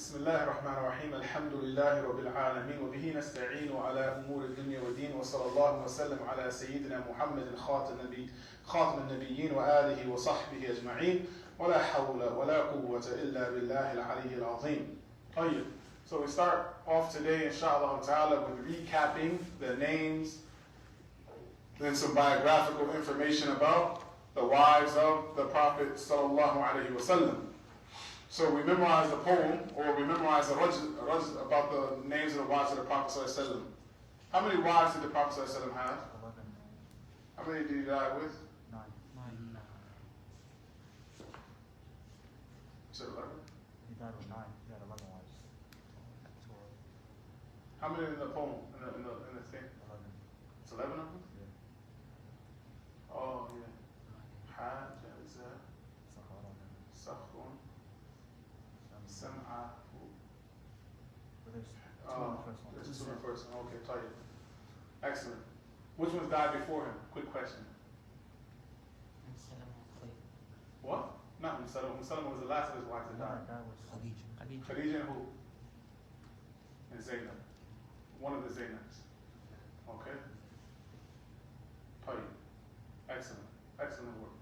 بسم الله الرحمن الرحيم الحمد لله رب العالمين وبه نستعين على أمور الدنيا والدين وصلى الله وسلم على سيدنا محمد خاتم النبيين وآله وصحبه أجمعين ولا حول ولا قوة إلا بالله العلي العظيم. طيب. So we start off today inshallah ta'ala with recapping the names, then some biographical information about the wives of the Prophet sallallahu alaihi wasallam. So we memorize the poem, or we memorize the rajz about the names of the wives of the Prophet sallallahu alaihi wasallam. How many wives did the Prophet sallallahu alaihi wasallam have? 11. How many did he die with? 9. You said 11? He died with 9. He had 11 wives. How many in the poem, in the thing? 11. It's 11 of them? Yeah. Oh, yeah. Hajj, Azza, Sakhun, Sam'a. But there's 2 in the first one. There's 2 in the first one. Okay, Tayyib. Excellent. Which ones died before him? Quick question. What? Not Salama. Salama was the last of his wives that died. That was Khadija and who? And Zainab. One of the Zainabs. Okay? Tayyib. Excellent. Excellent work.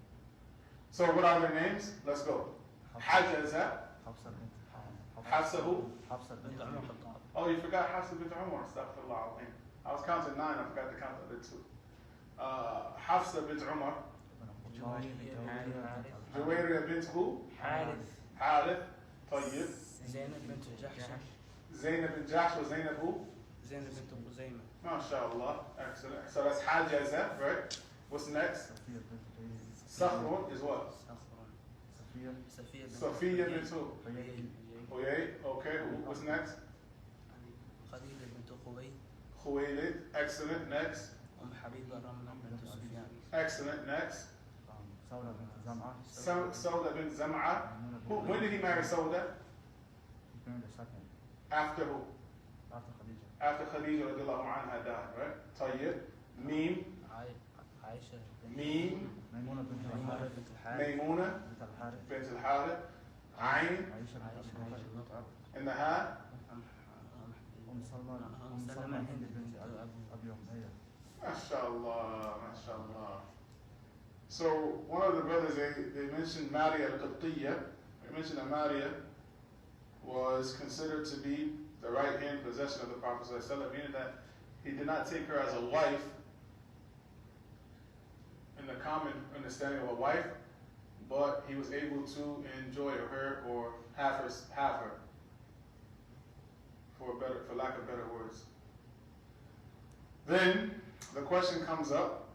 So what are their names? Let's go. Hajja is that? Hafsa bint Hafsa who? Hafsa bint Umar. Oh, you forgot Hafsa bint Umar. Astaghfirullah al-Azim. I was counting 9. I forgot to count the other 2. Hafsa bint Umar. Juwayriya bint who? Harith. Tayyib. Zainab bint Jahsh. Zainab bint Jahsh was Zainab who? Zainab bint Khuzaymah. MashaAllah. Excellent. So that's Hajja is that, right? What's next? Sakhrun is what? Safiya bint who? Huyay. Okay. What's next? Khadija bint Khuwaylid. Khuwaylid. Excellent. Next. Habiba Ramla bint Sufyan. Excellent. Next. Sauda bint Zam'a. Sauda bint Zam'a. When did he marry Sauda? He married the second. After who? After Khadija. After Khadija radiallahu anha died, right? Tayyib. Mim. Aisha. Mim. Maymuna bint al-Harith. Maymuna Bint al-Harith. bint al-Harith. Ayn. Aisha bint al-Harith. And the Ha. Salma Hind bint Abi Umayya. MashaAllah. MashaAllah. So one of the brothers, they mentioned Maria al-Qibtiyya. They mentioned that Maria was considered to be the right-hand possession of the Prophet ﷺ, meaning that he did not take her as a wife in the common understanding of a wife, but he was able to enjoy her or have her for lack of better words. Then the question comes up,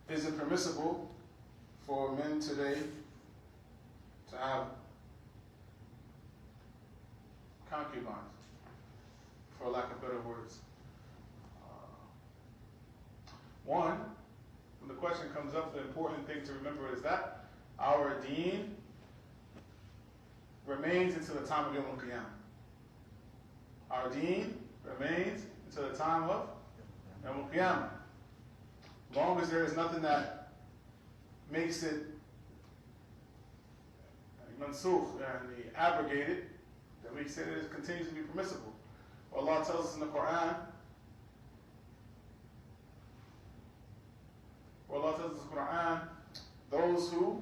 is it permissible for men today to have concubines, for lack of better words? One, when the question comes up, the important thing to remember is that our deen remains until the time of Yawm al-Qiyamah. Our deen remains until the time of Yawm al-Qiyamah. Long as there is nothing that makes it mansukh and abrogated, then we say that it continues to be permissible. Allah tells us in the Quran, those who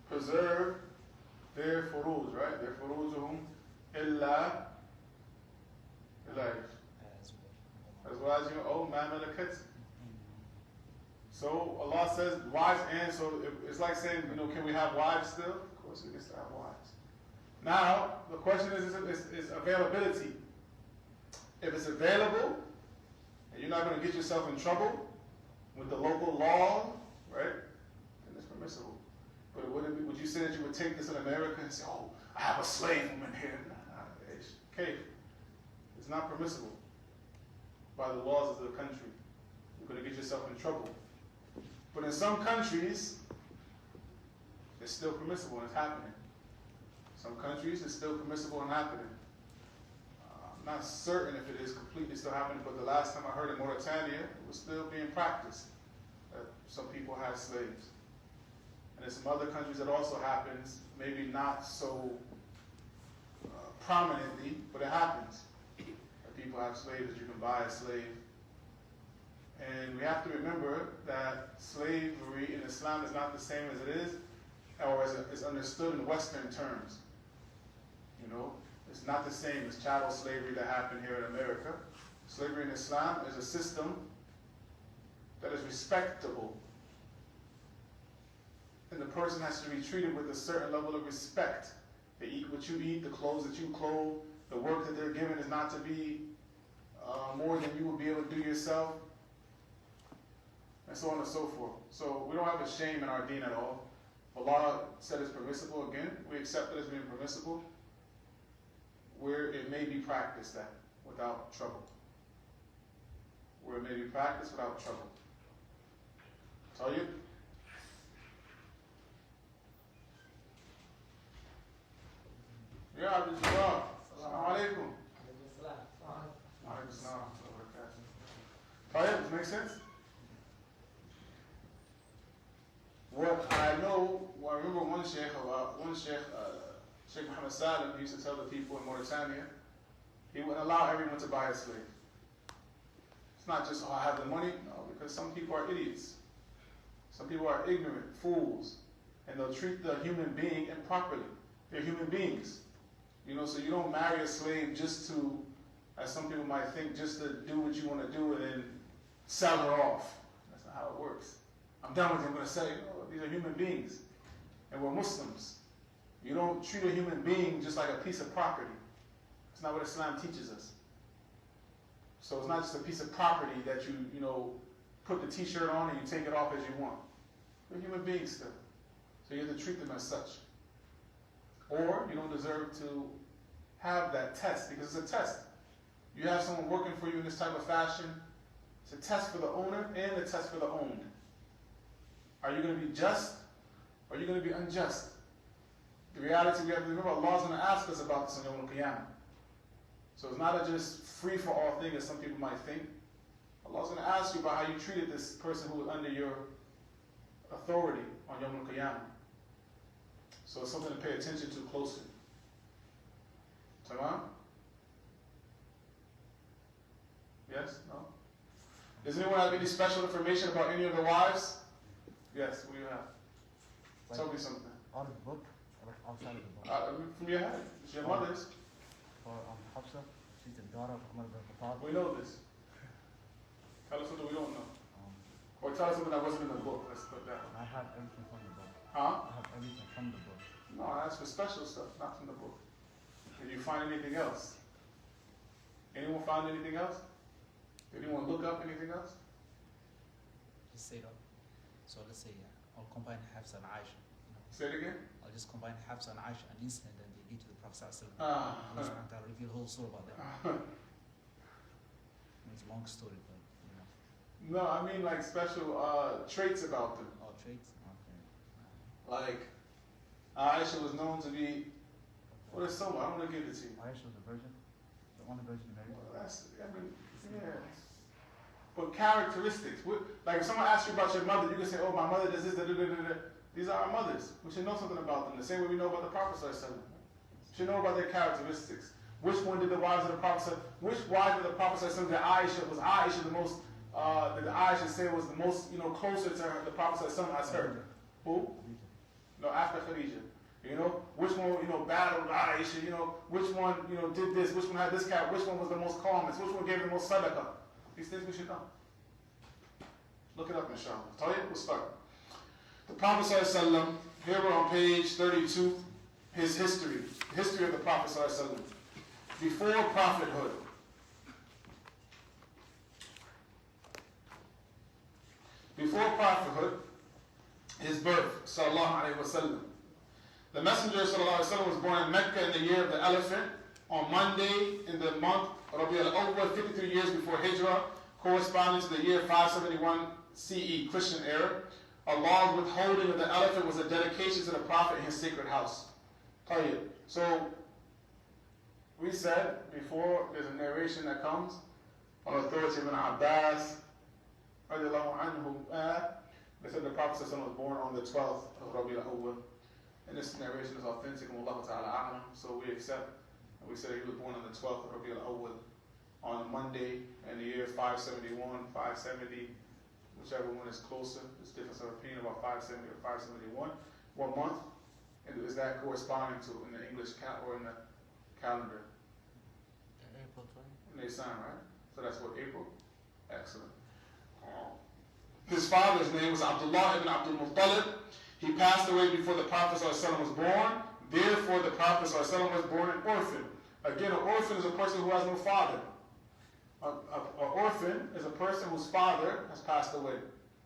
preserve their furuj, right? Their furujuhum illa azwajihim aw ma malakat. So Allah says wives, and so it's like saying, can we have wives still? Of course we can still have wives. Now the question is availability. If it's available and you're not going to get yourself in trouble with the local law, right? Then it's permissible. But would you say that you would take this in America and say, oh, I have a slave woman here? Okay. It's not permissible by the laws of the country. You're going to get yourself in trouble. But in some countries, it's still permissible and it's happening. Some countries, it's still permissible and happening. I'm not certain if it is completely still happening, but the last time I heard in Mauritania, it was still being practiced, that some people had slaves. And in some other countries it also happens, maybe not so prominently, but it happens. That people have slaves, that you can buy a slave. And we have to remember that slavery in Islam is not the same as it is, or as it's understood in Western terms. You know, it's not the same as chattel slavery that happened here in America. Slavery in Islam is a system that is respectable. And the person has to be treated with a certain level of respect. They eat what you eat, the clothes that you clothe, the work that they're given is not to be more than you would be able to do yourself, and so on and so forth. So we don't have a shame in our deen at all. Allah said it's permissible. Again, we accept it as being permissible, where it may be practiced at without trouble. Where it may be practiced without trouble. Tell you? Yeah, Abdul Jabbar. Assalamu alaikum. Alaikum salam. Tell you, does it make sense? What I know, I remember one sheikh, Sheikh Muhammad Salim, he used to tell the people in Mauritania, he wouldn't allow everyone to buy a slave. It's not just, oh, I have the money. No, because some people are idiots. Some people are ignorant, fools, and they'll treat the human being improperly. They're human beings. You know, so you don't marry a slave just to, as some people might think, just to do what you want to do and then sell her off. That's not how it works. I'm done with you, I'm going to sell you. No, these are human beings. And we're Muslims. You don't treat a human being just like a piece of property. It's not what Islam teaches us. So it's not just a piece of property that you put the t-shirt on and you take it off as you want. They're human beings still. So you have to treat them as such. Or you don't deserve to have that test, because it's a test. You have someone working for you in this type of fashion. It's a test for the owner and a test for the owned. Are you going to be just, or are you going to be unjust? The reality, we have to remember, Allah is going to ask us about this on Yawm al-Qiyamah. So it's not a just free-for-all thing as some people might think. Allah is going to ask you about how you treated this person who was under your authority on Yawm al-Qiyamah. So it's something to pay attention to closely. Tamam? Yes? No? Does anyone have any special information about any of the wives? Yes, what do you have? Like, Tell me something. out of the book, or like outside of the book? From your head. It's your mother's. For Hafsa, she's the daughter of Umar bin Khattab. We know this. Tell us something we don't know. Or tell us something that wasn't in the book. Let's put that. I have everything from the book. Huh? I have everything from the book. No, that's for special stuff, not from the book. Did you find anything else? Anyone find anything else? Did anyone look up anything else? Just say that. So let's say I'll combine Hafsa and Aisha. Say it again. I'll just combine Hafsa and Aisha an incident and they lead to the Prophet ﷺ. Ah. Allah subhanahu wa ta'ala reveal the whole story about that. It's a long story, but you know. No, I mean like special traits about them. All traits. Okay. Like Aisha was known to be. Well, there's so much. I'm gonna give it to you. Aisha was a virgin, the only virgin he married. Well, that's. I mean, yeah. But characteristics. Like if someone asks you about your mother, you can say, "Oh, my mother does this." Da, da, da, da, da. These are our mothers. We should know something about them. The same way we know about the Prophet ﷺ. We should know about their characteristics. Which one did the wives of the Prophet? Which wife of the Prophet ﷺ that Aisha the most? That Aisha said was the most, closer to her, the Prophet ﷺ as her. Who? No, after Khadija. Which one, battled Aisha, which one, did this, which one had this character, which one was the most calmest, which one gave the most sadaqah. These things we should know. Look it up, inshallah. Tell you, we'll start. The Prophet ﷺ, here we're on page 32, his history. The history of the Prophet ﷺ. Before prophethood. Before prophethood, his birth, sallallahu alayhi wa sallam. The Messenger sallallahu alayhi wa sallam was born in Mecca in the year of the elephant, on Monday in the month Rabi al-Awwal, 53 years before Hijrah, corresponding to the year 571 CE, Christian era. Allah's withholding of the elephant was a dedication to the Prophet in his sacred house. So, we said before, there's a narration that comes on authority of Ibn Abbas, they said the Prophet was born on the 12th of Rabi al-Awwal. And this narration is authentic, and Allah Ta'ala a'lam, so we accept And we said he was born on the 12th of Rabiul Awwal, on Monday in the year 571, 570, whichever one is closer. There's difference of opinion about 570 or 571. What month is that corresponding to in the English or in the calendar? April 20. In the sign, right? So that's what, April? Excellent. His father's name was Abdullah ibn Abdul Muttalib. He passed away before the Prophet ﷺ was born. Therefore, the Prophet ﷺ was born an orphan. Again, an orphan is a person who has no father. An orphan is a person whose father has passed away,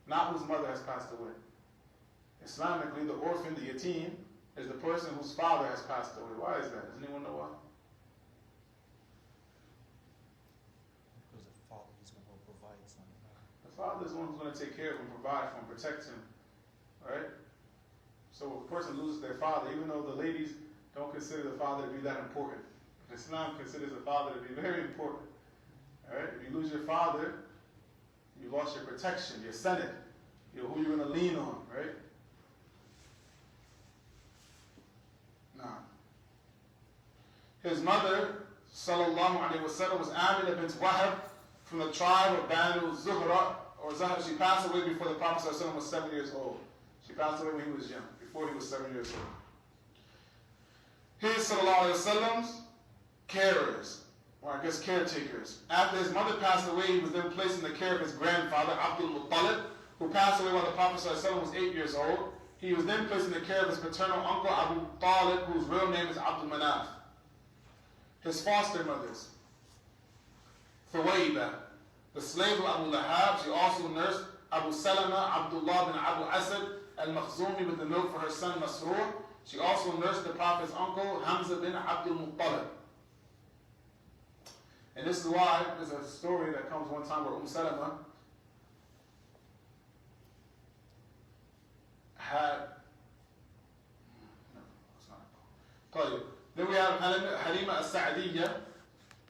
not whose mother has passed away. Islamically, the orphan, the yatim, is the person whose father has passed away. Why is that? Does anyone know why? Because the father is the one who provides something. The father is the one who's going to take care of him, provide for him, protect him. Right? So if a person loses their father, even though the ladies don't consider the father to be that important, Islam considers the father to be very important. Alright? If you lose your father, you lost your protection, your senate, who you're going to lean on, right? Nah. His mother, sallallahu alayhi wa sallam, was Amina bint Wahab from the tribe of Banu Zuhra, or Zahra. She passed away before the Prophet ﷺ was 7 years old. She passed away when he was young, before he was 7 years old. His, sallallahu alayhi wa sallam's, carers, or I guess caretakers. After his mother passed away, he was then placed in the care of his grandfather, Abdul Muttalib, who passed away while the Prophet ﷺ was 8 years old. He was then placed in the care of his paternal uncle, Abu Talib, whose real name is Abdul Manaf. His foster mothers, Thuwayba, the slave of Abu Lahab. She also nursed Abu Salama, Abdullah bin Abu Asad al-Makhzumi with the milk for her son Masrur. She also nursed the Prophet's uncle, Hamza bin Abdul Muttalib. And this is why there's a story that comes one time where Salama had, then we have Halima as-Sa'diyya.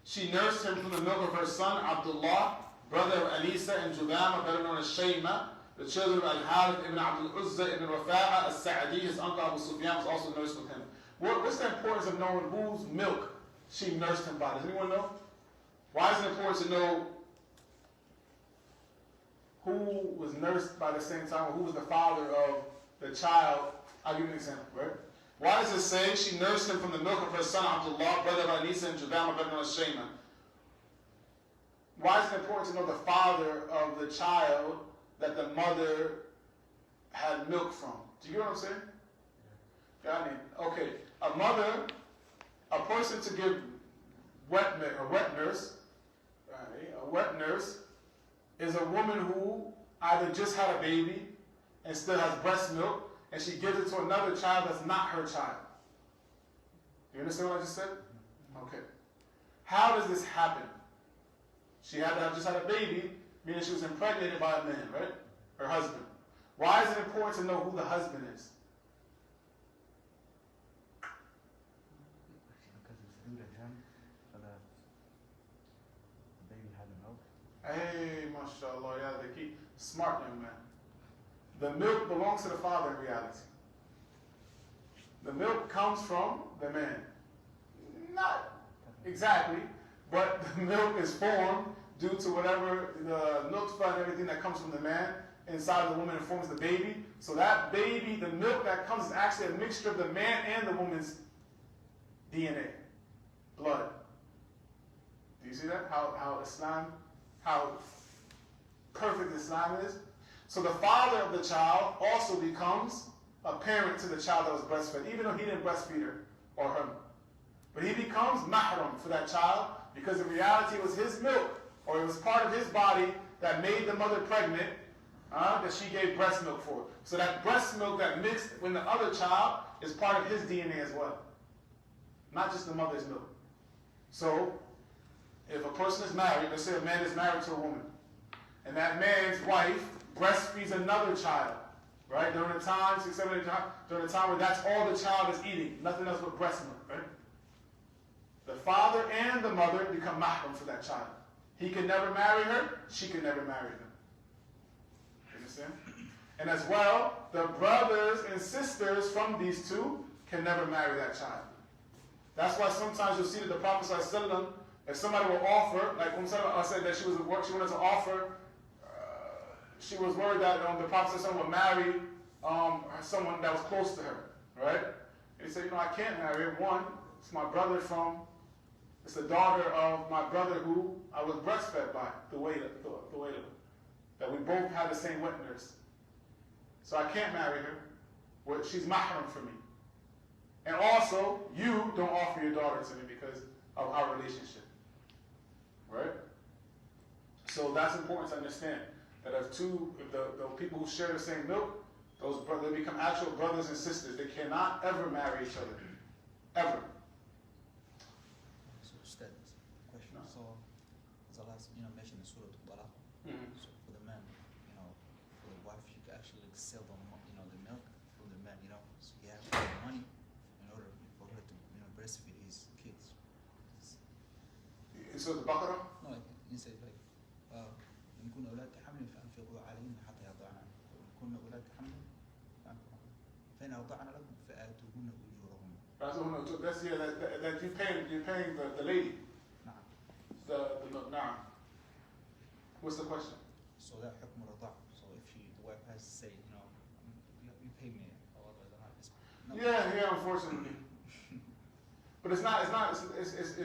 She nursed him from the milk of her son Abdullah, brother of Anisa and Judama, better known as Shayma. The children of Al-Harith ibn Abdul Uzza ibn Rafa'a as-Sa'di, his uncle Abu Sufyan, was also nursed with him. What's the importance of knowing whose milk she nursed him by? Does anyone know? Why is it important to know who was nursed by the same time, or who was the father of the child? I'll give you an example, right? Why does it say she nursed him from the milk of her son Abdullah, brother of Anisa and Judama, better known as Shayma? Why is it important to know the father of the child that the mother had milk from? Do you get what I'm saying? Yeah, I mean, okay, a mother, a person to give a wet nurse is a woman who either just had a baby and still has breast milk, and she gives it to another child that's not her child. You understand what I just said? Okay. How does this happen? She had to have just had a baby, meaning she was impregnated by a man, right? Her husband. Why is it important to know who the husband is? Because it's due to him for the baby had the milk. Hey, mashallah, yeah, they keep smart young man. The milk belongs to the father in reality. The milk comes from the man. Not exactly, but the milk is formed due to whatever the nutfa and everything that comes from the man inside of the woman and forms the baby. So that baby, the milk that comes is actually a mixture of the man and the woman's DNA, blood. Do you see that? How Islam, how perfect Islam is? So the father of the child also becomes a parent to the child that was breastfed, even though he didn't breastfeed her or her. But he becomes mahram for that child because in reality it was his milk, or it was part of his body that made the mother pregnant, that she gave breast milk for. So that breast milk that mixed with the other child is part of his DNA as well, not just the mother's milk. So if a person is married, let's say a man is married to a woman, and that man's wife breastfeeds another child, right? During the time, 6, 7, 8 times, during the time where that's all the child is eating, nothing else but breast milk, right? The father and the mother become mahram for that child. He can never marry her, she can never marry him. You understand? And as well, the brothers and sisters from these two can never marry that child. That's why sometimes you'll see that the Prophet ﷺ, if somebody will offer, like I said that she wanted to offer, she was worried that the Prophet ﷺ would marry someone that was close to her, right? And he said, I can't marry her. One, it's my brother it's the daughter of my brother who I was breastfed by, the waiter, that we both had the same wet nurse. So I can't marry her. Well, she's mahram for me. And also, you don't offer your daughter to me because of our relationship. Right? So that's important to understand. That if the people who share the same milk, they become actual brothers and sisters. They cannot ever marry each other. Ever. So, Ustad, question. No. So, as Allah mentioned in Surah Al-Talaq, so for the man, for the wife, she could actually sell the milk from the man, so he has money in order for her to, breastfeed his kids. In Surah Al-Baqarah? No, like you said, like, إن كن أولاد حمل فأنفقوا عليهن حتى يضعن وإن كن أولاد حمل فأنفقوا فإن أرضعن لكم فآتوهن أجورهن. That's that you're paying the lady. نعم. Nah. What's the question? So that حكم الرضاع. So if the wife has to say, you pay me, or otherwise I'm not. Yeah, unfortunately. But it's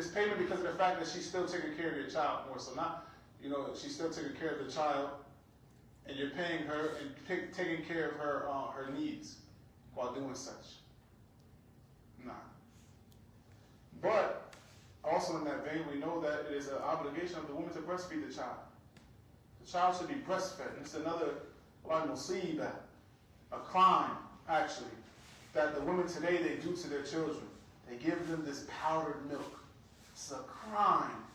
payment because of the fact that she's still taking care of your child more. So not, she's still taking care of the child, and you're paying her and taking care of her needs while doing such. Nah. But also in that vein, we know that it is an obligation of the woman to breastfeed the child. The child should be breastfed. And it's another musibah, a crime actually, that the women today they do to their children. They give them this powdered milk. It's a crime.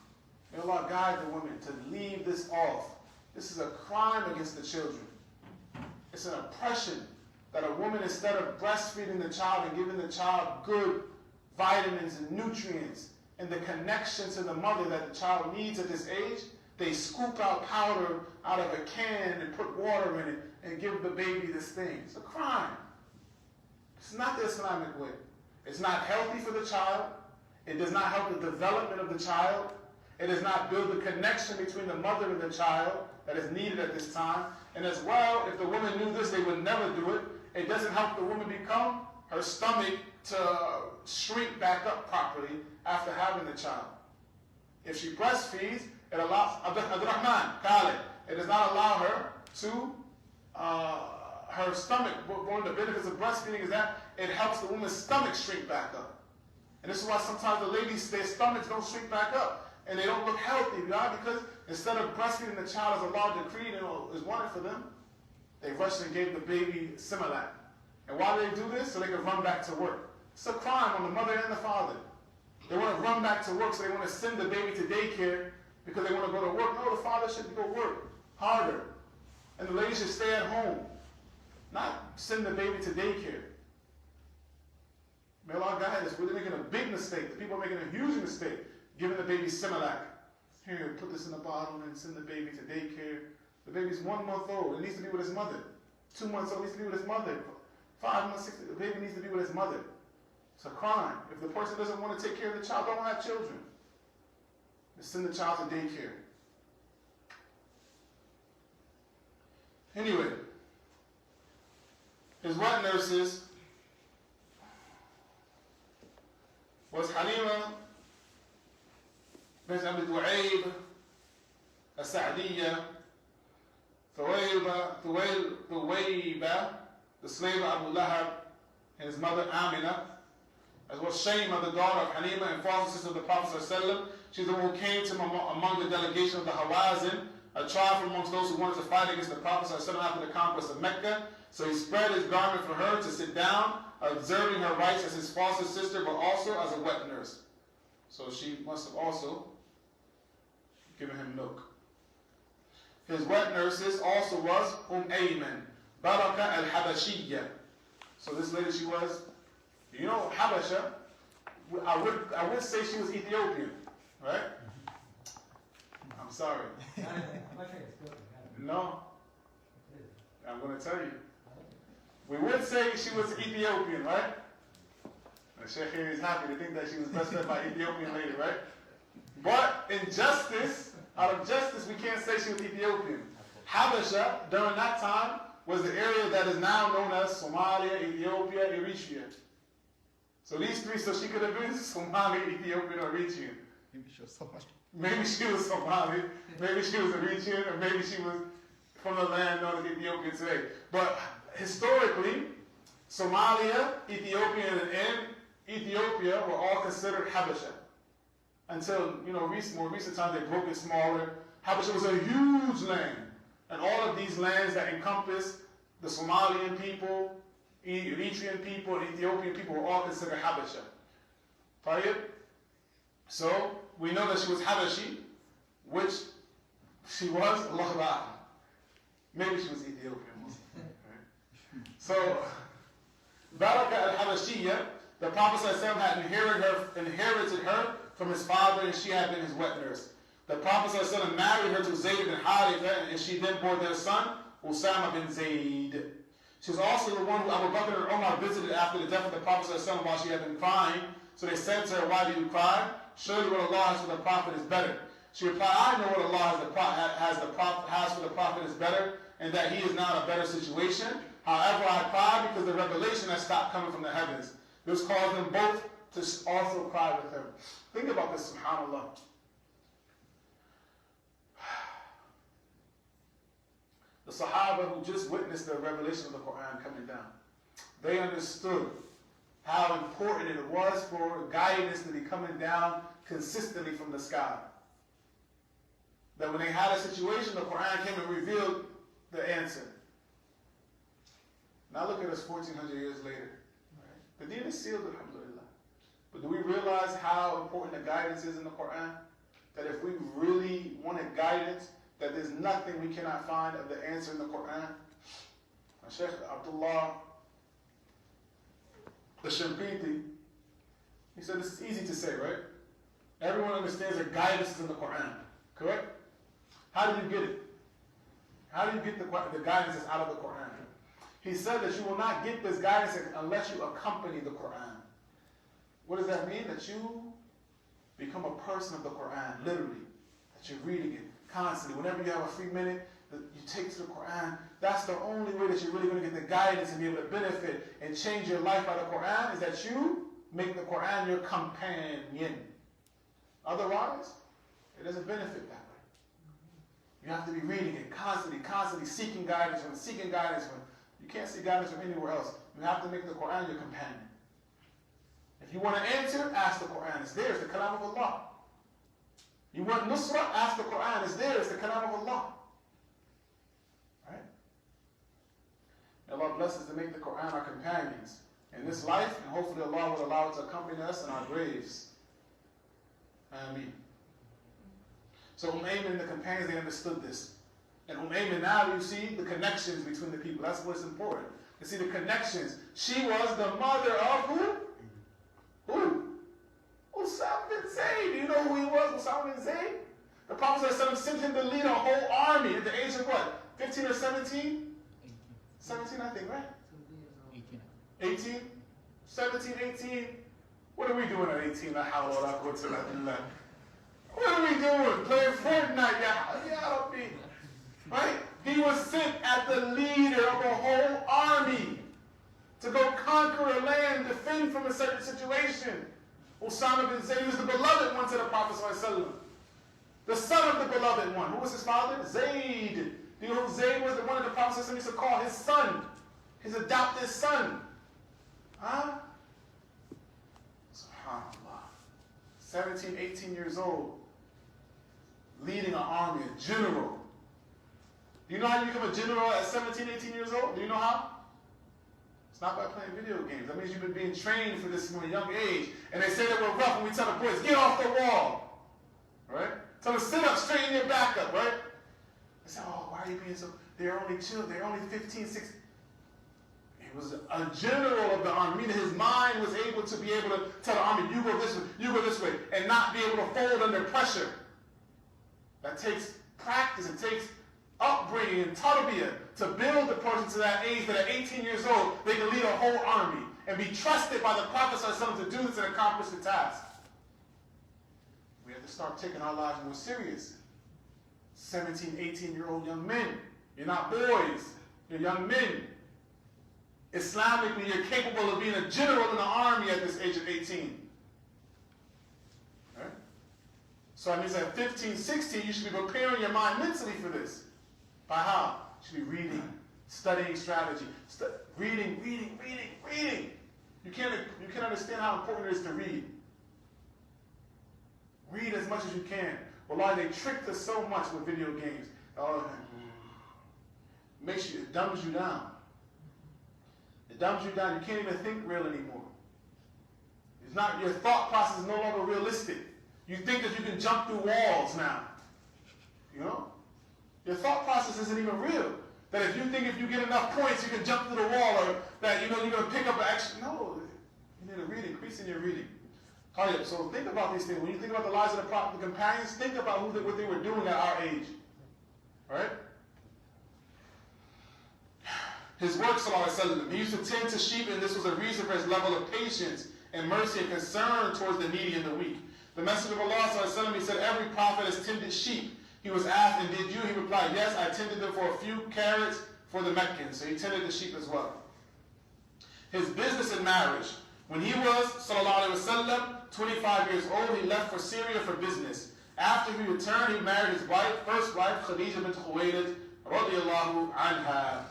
May Allah guide the women to leave this off. This is a crime against the children. It's an oppression that a woman, instead of breastfeeding the child and giving the child good vitamins and nutrients and the connection to the mother that the child needs at this age, they scoop out powder out of a can and put water in it and give the baby this thing. It's a crime. It's not the Islamic way. It's not healthy for the child. It does not help the development of the child. It does not build the connection between the mother and the child that is needed at this time. And as well, if the woman knew this, they would never do it. It doesn't help the woman become her stomach to shrink back up properly after having the child. If she breastfeeds, it allows Abdurrahman, Khalid, it does not allow her to her stomach. One of the benefits of breastfeeding is that it helps the woman's stomach shrink back up. And this is why sometimes the ladies, their stomachs don't shrink back up and they don't look healthy. Why? Because instead of breastfeeding the child as Allah decreed and is wanted for them, they rushed and gave the baby Similac. And why do they do this? So they can run back to work. It's a crime on the mother and the father. They want to run back to work, so they want to send the baby to daycare because they want to go to work. No, the father should go work harder. And the lady should stay at home, not send the baby to daycare. May Allah guide us. We're making a big mistake. The people are making a huge mistake, giving the baby Similac. Here, put this in a bottle and send the baby to daycare. The baby's 1 month old. It needs to be with his mother. 2 months old, it needs to be with his mother. 5 months, 6 months, the baby needs to be with his mother. It's a crime. If the person doesn't want to take care of the child, don't have children. Just send the child to daycare. Anyway, his wet nurses was Halima bint Abi Du'ayb as-Sa'diyya, Thuwayba, the slave of Abu Lahab, and his mother Amina, as well as Shayma, the daughter of Halima and foster sister of the Prophet ﷺ. She's the one who came to him among the delegation of the Hawazin, a tribe from amongst those who wanted to fight against the Prophet ﷺ after the conquest of Mecca. So he spread his garment for her to sit down, observing her rights as his foster sister, but also as a wet nurse. So she must have also given him milk. His wet nurses also was Ayman, Baraka al-Habashiyya. So this lady, she was, Habasha, I would say she was Ethiopian, right? I'm sorry. No. I'm going to tell you. We would say she was Ethiopian, right? The Sheikh here is happy to think that she was breastfed by an Ethiopian lady, right? But in justice, out of justice, we can't say she was Ethiopian. Habasha, during that time, was the area that is now known as Somalia, Ethiopia, Eritrea. So these three, so she could have been Somali, Ethiopian, or Eritrean. Maybe she was Somali. Maybe she was Somali, maybe she was Eritrean, or maybe she was from the land known as Ethiopia today. But historically, Somalia, Ethiopia, and Ethiopia were all considered Habasha. Until, more recent times, they broke it smaller. Habasha was a huge land. And all of these lands that encompass the Somalian people, Eritrean people, and Ethiopian people were all considered Habasha. Tayyib? So, we know that she was Habashi, which she was, Allah Ta'ala. Maybe she was Ethiopian Muslim. Right? So, Baraka al-Habashiyya, the Prophet ﷺ had inherited her from his father, and she had been his wet nurse. The Prophet ﷺ married her to Zayd bin Haritha, and she then bore their son, Usama bin Zayd. She was also the one who Abu Bakr and Umar visited after the death of the Prophet ﷺ while she had been crying. So they said to her, "Why do you cry? Surely what Allah has for the Prophet is better." She replied, "I know what Allah has for the Prophet is better, and that he is now in a better situation. However, I cry because the revelation has stopped coming from the heavens. This caused them both to also cry with her." Think about this, subhanAllah. The Sahaba who just witnessed the revelation of the Quran coming down, they understood how important it was for guidance to be coming down consistently from the sky. That when they had a situation, the Quran came and revealed the answer. Now look at us 1400 years later. Right? The deen is sealed, alhamdulillah. But do we realize how important the guidance is in the Quran? That if we really wanted guidance, that there's nothing we cannot find of the answer in the Quran. Sheikh Abdullah the Shampiti, he said this is easy to say, right? Everyone understands that guidance is in the Quran, correct? How do you get it? How do you get the guidance that's out of the Quran? He said that you will not get this guidance unless you accompany the Quran. What does that mean? That you become a person of the Quran, literally. That you're reading it constantly. Whenever you have a free minute, that you take to the Quran. That's the only way that you're really going to get the guidance and be able to benefit and change your life by the Quran, is that you make the Quran your companion. Otherwise, it doesn't benefit that way. You have to be reading it constantly seeking guidance from it. You can't see guidance from anywhere else. You have to make the Quran your companion. If you want to answer, ask the Quran. It's there. It's the kalam of Allah. You want nusra? Ask the Quran. It's there. It's the kalam of Allah. Right? Allah bless us to make the Quran our companions in this life, and hopefully Allah will allow it to accompany us in our graves. Ameen. So Imaam and the companions, they understood this. And Imaam, now you see the connections between the people. That's what's important. You see the connections. She was the mother of who? Who? Usama bin Zayd. Do you know who he was, Usama bin Zayd? The Prophet ﷺ sent him to lead a whole army at the age of what? 15 or 17? 17, I think, right? 18? 17, 18? What are we doing at 18? La hawla wa la quwwata illa billah. What are we doing? Playing Fortnite, ya Rabbi. Right? He was sent as the leader of a whole army to go conquer a land, defend from a certain situation. Usama bin Zayd was the beloved one to the Prophet ﷺ. The son of the beloved one. Who was his father? Zayd. Do you know who Zayd was? The one that the Prophet ﷺ used to call his son. His adopted son. Huh? SubhanAllah. 17, 18 years old. Leading an army, a general. Do you know how you become a general at 17, 18 years old? Do you know how? It's not by playing video games. That means you've been being trained for this from a young age. And they say that we're rough when we tell the boys, get off the wall. Right? Tell them, sit up, straighten your back up, right? They say, oh, why are you being so... They're only children. They're only 15, 16... He was a general of the army, meaning his mind was able to be able to tell the army, you go this way, and not be able to fold under pressure. That takes practice. It takes upbringing and tarbiyah to build the person to that age that at 18 years old, they can lead a whole army. and be trusted by the Prophet ﷺ to do this and accomplish the task. We have to start taking our lives more serious. 17, 18-year-old young men. You're not boys. You're young men. Islamically, you're capable of being a general in the army at this age of 18. Right? So that means at 15, 16, you should be preparing your mind mentally for this. By how? You should be reading, studying strategy. Reading. You can't understand how important it is to read. Read as much as you can. Wallahi, they tricked us so much with video games. It dumbs you down. It dumbs you down. You can't even think real anymore. Your thought process is no longer realistic. You think that you can jump through walls now. You know? Your thought process isn't even real. That if you think if you get enough points, you can jump through the wall, or that you're going to pick up an action. No. You need to read, increase in your reading. So think about these things. When you think about the lives of the companions, think about what they were doing at our age. Right? His work, sallallahu alaihi wasallam, he used to tend to sheep, and this was a reason for his level of patience and mercy and concern towards the needy and the weak. The Messenger of Allah, sallallahu alaihi wasallam, he said, every prophet has tended sheep. He was asked, and did you? He replied, yes, I tended them for a few carrots for the Meccans. So he tended the sheep as well. His business and marriage. When he was, sallallahu alaihi wasallam, 25 years old, he left for Syria for business. After he returned, he married his first wife, Khadija bint Khuwaylid, radiyallahu anha.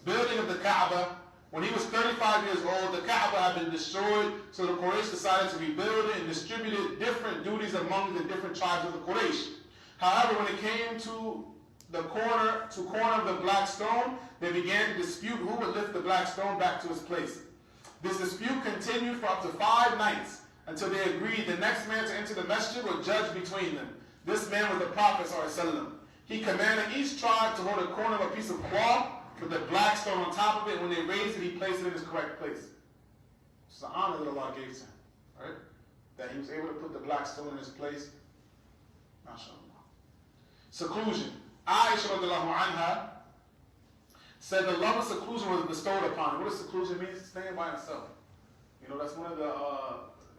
Building of the Kaaba. When he was 35 years old, the Kaaba had been destroyed, so the Quraysh decided to rebuild it and distributed different duties among the different tribes of the Quraysh. However, when it came to the corner of the black stone, they began to dispute who would lift the black stone back to its place. This dispute continued for up to 5 nights until they agreed the next man to enter the masjid would judge between them. This man was the Prophet ﷺ. He commanded each tribe to hold a corner of a piece of cloth with the black stone on top of it. When they raised it, he placed it in its correct place. It's the honor that Allah gave to him, right? That he was able to put the black stone in its place. MashaAllah. Seclusion. Aisha radiallahu anha said the love of seclusion was bestowed upon him. What does seclusion mean? Staying by himself. You know, that's one of the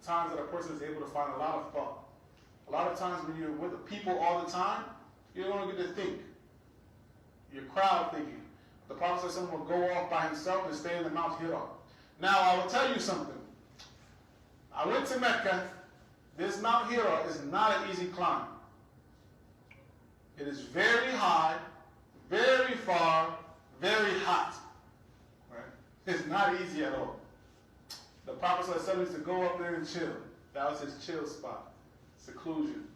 times that a person is able to find a lot of thought. A lot of times when you're with the people all the time, you don't get to think. You're crowd thinking. The Prophet ﷺ will go off by himself and stay in the Mount Hira. Now, I will tell you something. I went to Mecca. This Mount Hira is not an easy climb. It is very high, very far, very hot. Right? It's not easy at all. The Prophet ﷺ used to go up there and chill. That was his chill spot. Seclusion.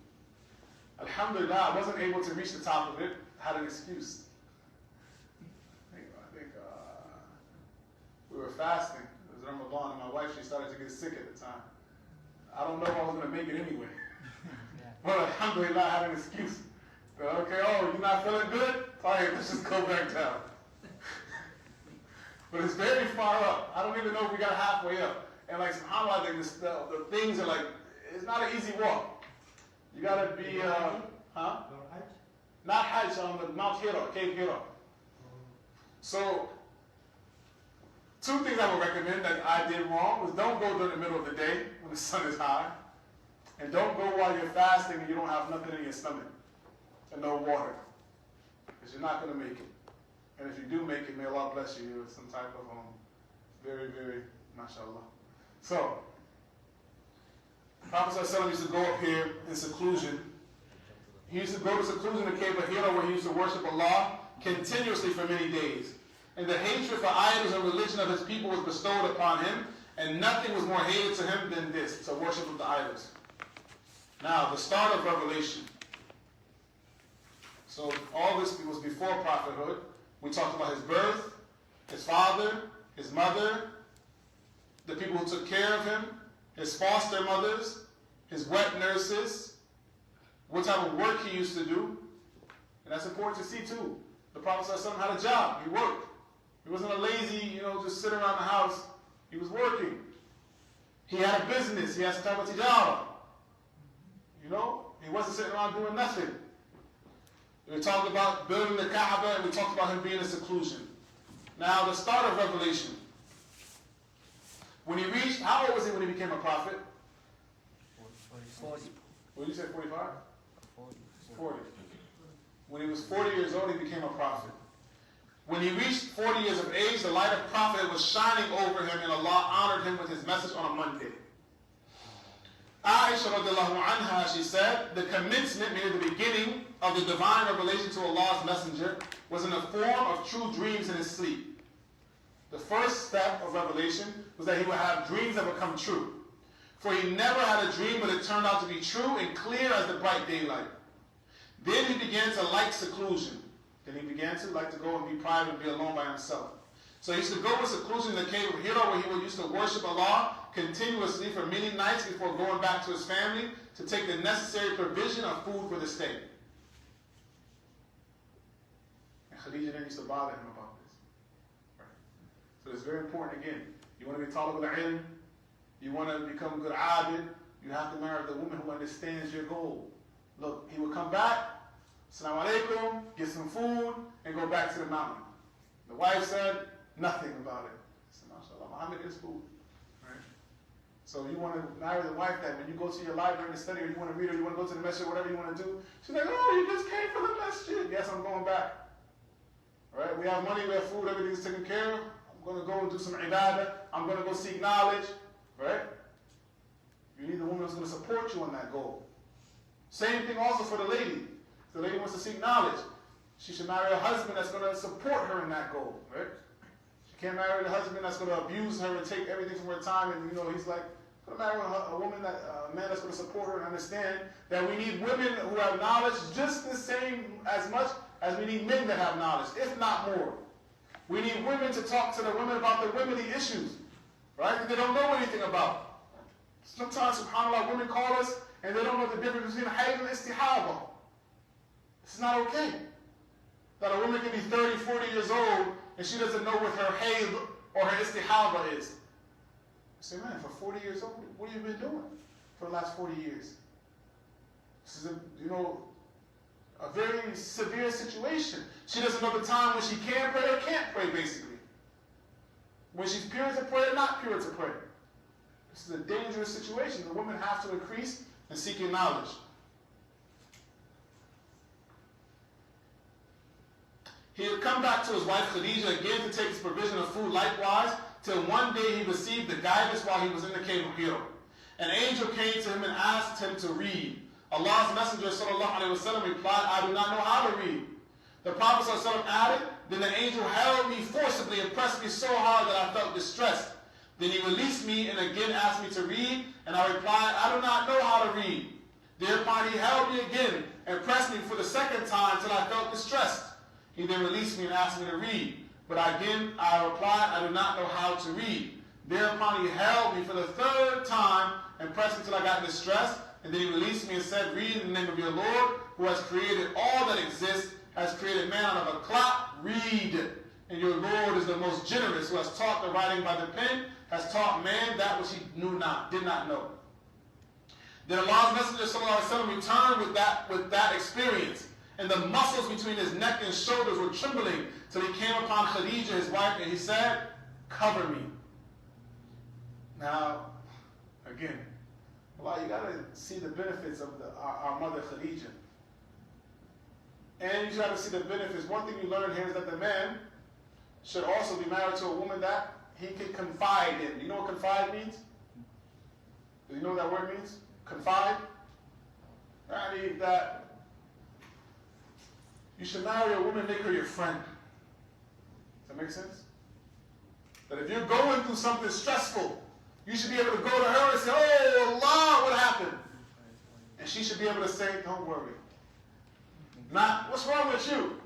Alhamdulillah, I wasn't able to reach the top of it. I had an excuse. I think we were fasting. It was Ramadan, and my wife, she started to get sick at the time. I don't know if I was going to make it anyway. But alhamdulillah, I had an excuse. Okay, you're not feeling good? All right, let's just go back down. But it's very far up. I don't even know if we got halfway up. And like subhanAllah, the things are like, it's not an easy walk. You got to be, not Hajj, on the Mount Hira, Cave Hira. So, 2 things I would recommend that I did wrong was don't go during the middle of the day when the sun is high. And don't go while you're fasting and you don't have nothing in your stomach. And no water. Because you're not going to make it. And if you do make it, may Allah bless you with some type of very, very, mashallah. So, Prophet ﷺ used to go up here in seclusion. He used to go to seclusion in the Cave of Hira where he used to worship Allah continuously for many days. And the hatred for idols and religion of his people was bestowed upon him, and nothing was more hated to him than this, to worship of the idols. Now, the start of Revelation. So all this was before prophethood. We talked about his birth, his father, his mother, the people who took care of him, his foster mothers, his wet nurses, what type of work he used to do. And that's important to see too. The Prophet ﷺ had a job. He worked. He wasn't a lazy, just sit around the house. He was working. He had a business. He had some type of tijara. He wasn't sitting around doing nothing. We talked about building the Kaaba, and we talked about him being in seclusion. Now, the start of Revelation. When he reached, how old was he when he became a prophet? 40. What did you say, 45? 40. 40. When he was 40 years old, he became a prophet. When he reached 40 years of age, the light of prophet was shining over him, and Allah honored him with his message on a Monday. Aisha radiallahu anha, she said, the commencement, meaning the beginning of the divine revelation to Allah's messenger, was in the form of true dreams in his sleep. The first step of revelation was that he would have dreams that would come true. For he never had a dream, but it turned out to be true and clear as the bright daylight. Then he began to like seclusion. Then he began to like to go and be private and be alone by himself. So he used to go with seclusion in the cave of Hira, where he used to worship Allah continuously for many nights before going back to his family to take the necessary provision of food for the stay. And Khadija didn't used to bother him about this. Right. So it's very important again. You want to be talib al-ilm, you want to become good abid, you have to marry the woman who understands your goal. Look, he would come back, Assalamu alaikum, get some food, and go back to the mountain. The wife said nothing about it. She said, MashaAllah, Muhammad is food. Right? So you want to marry the wife that when you go to your library to study, or you want to read, or you want to go to the masjid, whatever you want to do, she's like, oh, you just came from the masjid. Yes, I'm going back. All right? We have money, we have food, everything's taken care of. I'm going to go and do some ibadah. I'm going to go seek knowledge. Right? You need the woman who's going to support you on that goal. Same thing also for the lady. If the lady wants to seek knowledge, she should marry a husband that's going to support her in that goal. Right? She can't marry a husband that's going to abuse her and take everything from her time, and he's like, going to marry a woman, a man that's going to support her and understand that we need women who have knowledge just the same as much as we need men that have knowledge, if not more. We need women to talk to the women about the womenly issues, right? That they don't know anything about. Sometimes, subhanAllah, women call us and they don't know the difference between hayd and istihaba. It's not okay. That a woman can be 30, 40 years old and she doesn't know what her hayd or her istihaba is. You say, man, for 40 years old, what have you been doing for the last 40 years? This is a very severe situation. She doesn't know the time when she can pray or can't pray, basically. When she's pure to pray or not pure to pray. This is a dangerous situation. The woman has to increase in seeking knowledge. He would come back to his wife Khadija again to take his provision of food likewise, till one day he received the guidance while he was in the cave of Hira. An angel came to him and asked him to read. Allah's Messenger ﷺ replied, I do not know how to read. The Prophet ﷺ added, then the angel held me forcibly and pressed me so hard that I felt distressed. Then he released me and again asked me to read, and I replied, I do not know how to read. Thereupon he held me again and pressed me for the second time till I felt distressed. He then released me and asked me to read. But again I replied, I do not know how to read. Thereupon he held me for the third time and pressed me till I got distressed. And then he released me and said, read in the name of your Lord, who has created all that exists, has created man out of a clot. Read. And your Lord is the most generous, who has taught the writing by the pen, has taught man that which he did not know. Then Allah's Messenger ﷺ returned with that experience. And the muscles between his neck and shoulders were trembling till he came upon Khadija, his wife, and he said, cover me. Now, again, Allah, you got to see the benefits of our mother Khadija. And you got to see the benefits. One thing you learn here is that the man should also be married to a woman that he can confide in. You know what confide means? Do you know what that word means? Confide? I mean that you should marry a woman, make her your friend. Does that make sense? That if you're going through something stressful, you should be able to go to her and say, oh, Allah, what happened? And she should be able to say, don't worry. Not, what's wrong with you?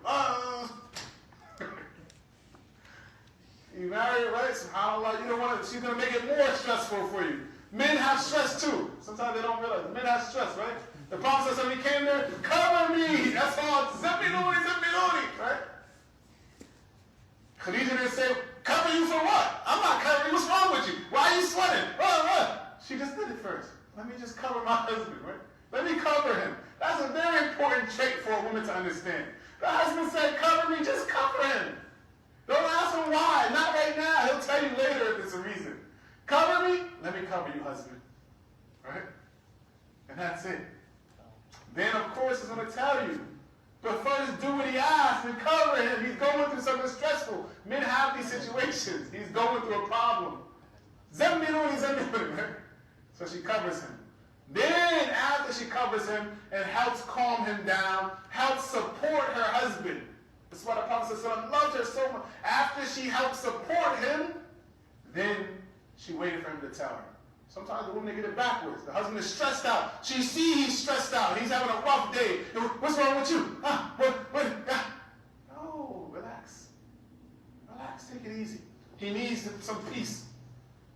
You married, right? SubhanAllah, you don't want to, she's going to make it more stressful for you. Men have stress too. Sometimes they don't realize. Men have stress, right? The Prophet said, when he came there, cover me. That's all. Zemmiluni, right? Khadija didn't say, cover you for what? I'm not covering you. What's wrong with you? Why are you sweating? She just did it first. Let me just cover my husband, right? Let me cover him. That's a very important trait for a woman to understand. The husband said, cover me, just cover him. Don't ask him why. Not right now. He'll tell you later if it's a reason. Cover husband. Right? And that's it. Then, of course, he's going to tell you. But first, do what he asks and cover him. He's going through something stressful. Men have these situations. He's going through a problem. Right? So she covers him. Then, after she covers him and helps calm him down, helps support her husband. That's why the Prophet ﷺ loved her so much. After she helped support him, then she waited for him to tell her. Sometimes the women get it backwards. The husband is stressed out. She sees he's stressed out. He's having a rough day. What's wrong with you? No, relax. Relax, take it easy. He needs some peace.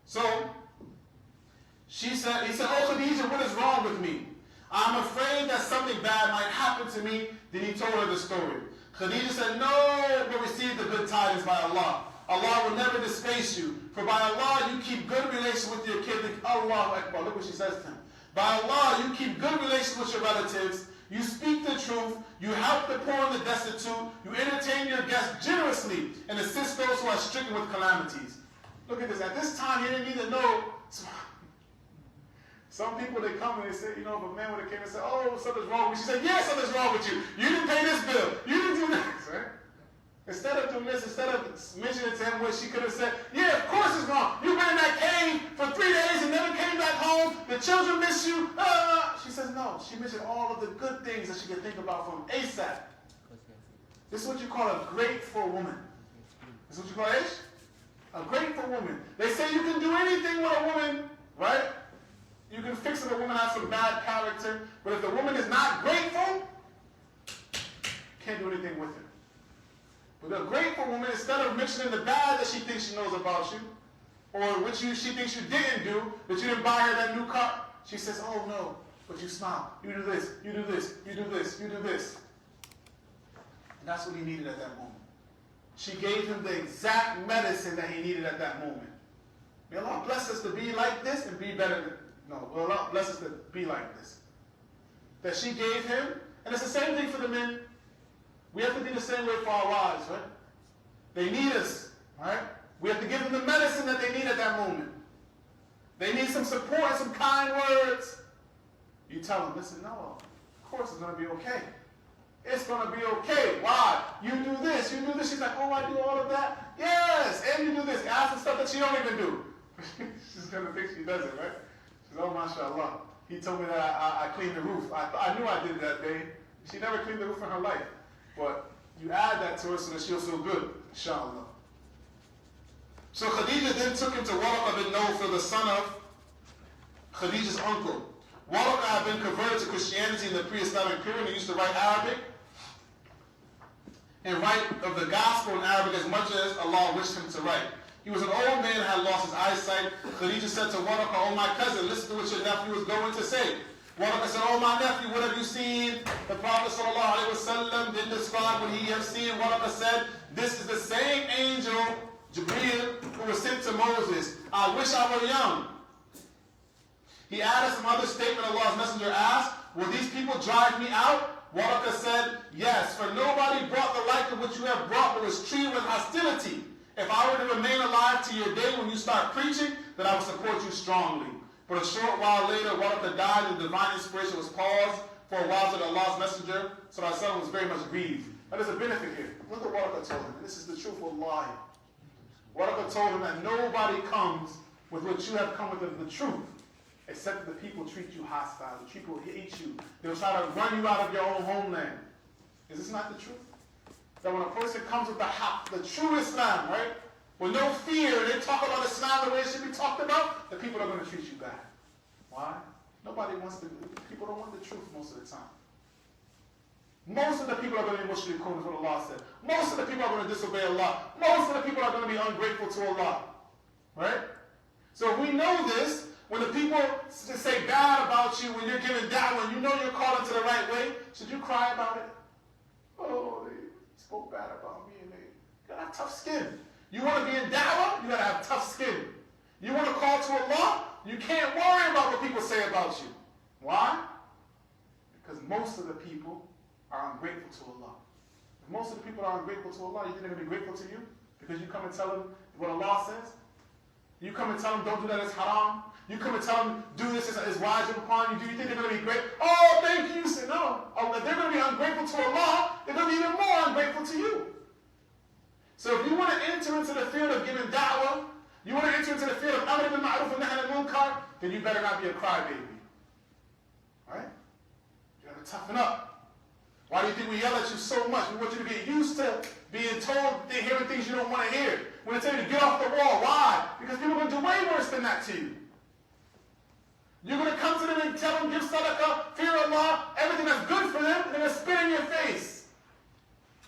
So, he said, oh Khadija, what is wrong with me? I'm afraid that something bad might happen to me. Then he told her the story. Khadija said, no, but receive the good tidings by Allah. Allah will never disgrace you. For by Allah, you keep good relations with your kids. Allahu Akbar. Look what she says to him. By Allah, you keep good relations with your relatives. You speak the truth. You help the poor and the destitute. You entertain your guests generously and assist those who are stricken with calamities. Look at this. At this time, he didn't even know. Some people, they come and they say, if a man would have came and said, oh, something's wrong with you. She said, yeah, something's wrong with you. You didn't pay this bill. You didn't do this, right? Instead of doing this, instead of mentioning to him what she could have said, yeah, of course it's wrong. You've been in that cave for 3 days and never came back home. The children miss you. She says no. She mentioned all of the good things that she could think about from ASAP. This is what you call a grateful woman. This is what you call a grateful woman. They say you can do anything with a woman, right? You can fix if a woman has some bad character, but if the woman is not grateful, can't do anything with her. But a grateful woman, instead of mentioning the bad that she thinks she knows about you, or what she thinks you didn't do, that you didn't buy her that new car, she says, oh no, but you smile. You do this, you do this, you do this, you do this. And that's what he needed at that moment. She gave him the exact medicine that he needed at that moment. May Allah bless us to be like this and be better than, may Allah bless us to be like this. That she gave him, and it's the same thing for the men. We have to be the same way for our wives, right? They need us, right? We have to give them the medicine that they need at that moment. They need some support and some kind words. You tell them, listen, no, of course it's going to be okay. It's going to be okay. Why? You do this, you do this. She's like, oh, I do all of that? Yes, and you do this. Ask the stuff that she don't even do. She's going to think she does it, right? She says, oh, mashallah. He told me that I cleaned the roof. I knew I did it that day. She never cleaned the roof in her life. But you add that to her so that she'll feel good, inshallah. So Khadija then took him to Waraqa bin Nawfal, the son of Khadija's uncle. Waraqa had been converted to Christianity in the pre-Islamic period. He used to write Arabic and write of the gospel in Arabic as much as Allah wished him to write. He was an old man and had lost his eyesight. Khadija said to Waraqa, oh my cousin, listen to what your nephew is going to say. Waraqa said, oh my nephew, what have you seen? The Prophet ﷺ didn't describe what he had seen. Waraqa said, this is the same angel, Jibreel, who was sent to Moses. I wish I were young. He added some other statement. Allah's messenger asked, will these people drive me out? Waraqa said, yes, for nobody brought the like of what you have brought, but was treated with hostility. If I were to remain alive to your day when you start preaching, then I would support you strongly. But a short while later, Waraqa died and divine inspiration was paused for a while so that Allah's messenger, ﷺ, was very much grieved. Now there's a benefit here. Look what Waraqa told him. This is the truth, wallahi. Waraqa told him that nobody comes with what you have come with of the truth, except that the people treat you hostile. The people hate you. They'll try to run you out of your own homeland. Is this not the truth? That when a person comes with the true Islam, right? With no fear, they talk about Islam the way it should be talked about, the people are going to treat you bad. Why? People don't want the truth most of the time. Most of the people are going to be mushrikun, is what Allah said. Most of the people are going to disobey Allah. Most of the people are going to be ungrateful to Allah. Right? So if we know this, when the people say bad about you, when you're giving da'wah, when you know you're called into the right way, should you cry about it? Oh, they spoke bad about me and they got a tough skin. You want to be in da'wah, you got to have tough skin. You want to call to Allah, you can't worry about what people say about you. Why? Because most of the people are ungrateful to Allah. If most of the people are ungrateful to Allah, you think they're going to be grateful to you? Because you come and tell them what Allah says? You come and tell them, don't do that, it's haram. You come and tell them, do this, it's wajib upon you. Do you think they're going to be great? Oh, thank you. You say, no. Oh, if they're going to be ungrateful to Allah, they're going to be even more ungrateful to you. So if you want to enter into the field of giving da'wah, you want to enter into the field of amr bil ma'ruf and nahy anil munkar, then you better not be a crybaby. Right? You got to toughen up. Why do you think we yell at you so much? We want you to get used to being told, hearing things you don't want to hear. We want to tell you to get off the wall. Why? Because people are going to do way worse than that to you. You're going to come to them and tell them, give sadaqah, fear Allah, everything that's good for them, and they're going to spit in your face.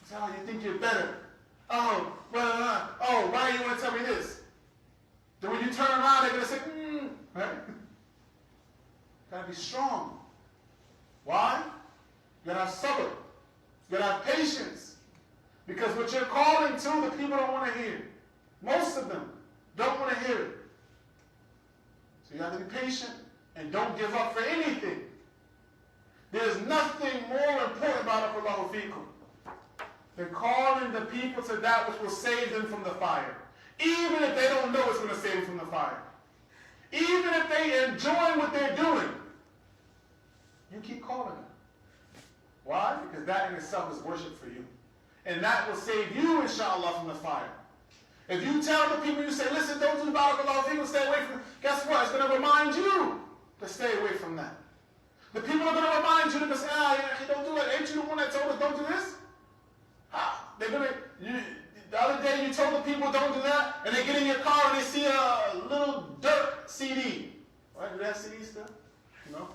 You say, oh, you think you're better. Oh, well, why do you want to tell me this? Then when you turn around, they're going to say, right? Got to be strong. Why? You got to have sabr. You got to have patience. Because what you're calling to, the people don't want to hear. Most of them don't want to hear it. So you have to be patient and don't give up for anything. There's nothing more important about Barakallahu feekum than calling the people to that which will save them from the fire. Even if they don't know it's going to save them from the fire. Even if they enjoy what they're doing. You keep calling them. Why? Because that in itself is worship for you. And that will save you, inshallah, from the fire. If you tell the people, you say, listen, don't do Barakallahu feekum, stay away from it. Guess what? It's going to remind you to stay away from that. The people are going to remind you to say, don't do it. Ain't you the one that told us don't do this? They're going to, the other day you told the people don't do that, and they get in your car and they see a little dirt CD. Right? Do they have CDs still? You know?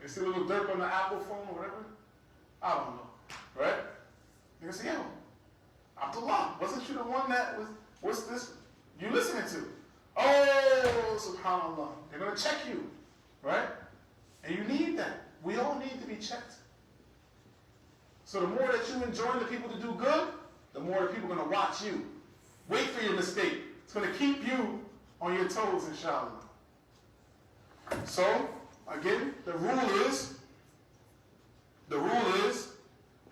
They see a little dirt on the Apple phone or whatever. I don't know. Right? They're going to say, yo, Abdullah, wasn't you the one that was, what's this you listening to? Oh, subhanallah. They're going to check you. Right? And you need that. We all need to be checked. So the more that you enjoin the people to do good, the more the people are going to watch you. Wait for your mistake. It's going to keep you on your toes, inshallah. So, again, the rule is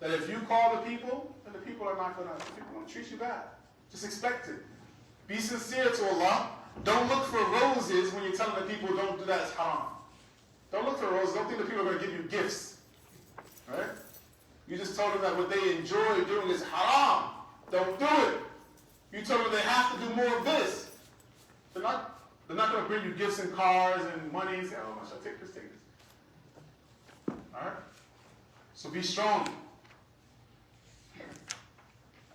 that if you call the people, then the people are not going to treat you bad. Just expect it. Be sincere to Allah. Don't look for roses when you're telling the people don't do that, it's haram. Don't look for roses. Don't think the people are going to give you gifts. Right? You just told them that what they enjoy doing is haram. Don't do it. You told them they have to do more of this. They're not going to bring you gifts and cars and money and say, oh, I shall take this. Alright? So be strong.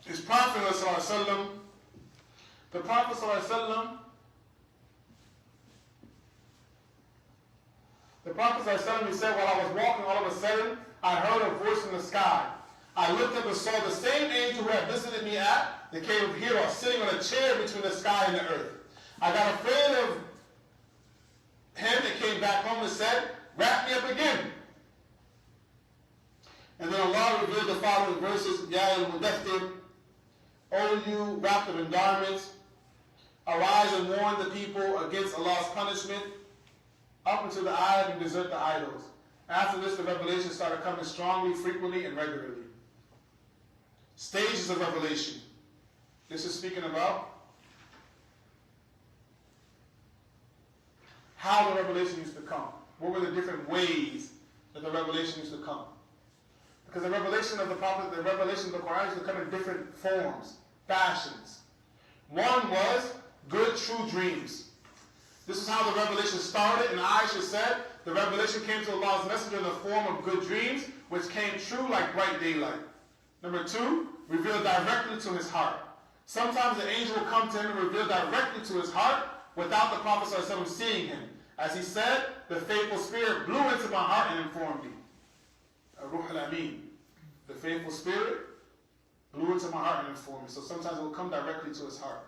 His Prophet ﷺ, the Prophet ﷺ, he said, while I was walking, all of a sudden, I heard a voice in the sky. I looked up and saw the same angel who had visited me at the cave of Hira, sitting on a chair between the sky and the earth. I got afraid of him and came back home and said, wrap me up again. And then Allah revealed the following verses, Ya al-Mudaththir, O you wrapped up in garments, arise and warn the people against Allah's punishment, up until the ayat and desert the idols. After this, the revelation started coming strongly, frequently, and regularly. Stages of revelation. This is speaking about how the revelation used to come. What were the different ways that the revelation used to come? Because the revelation of the Prophet, the revelation of the Quran used to come in different forms, fashions. One was good, true dreams. This is how the revelation started, and Aisha said, the revelation came to Allah's messenger in the form of good dreams, which came true like bright daylight. Number two, revealed directly to his heart. Sometimes the angel will come to him and reveal directly to his heart without the Prophet ﷺ seeing him. As he said, the faithful spirit blew into my heart and informed me. Ruh al-Amin. The faithful spirit blew into my heart and informed me. So sometimes it will come directly to his heart.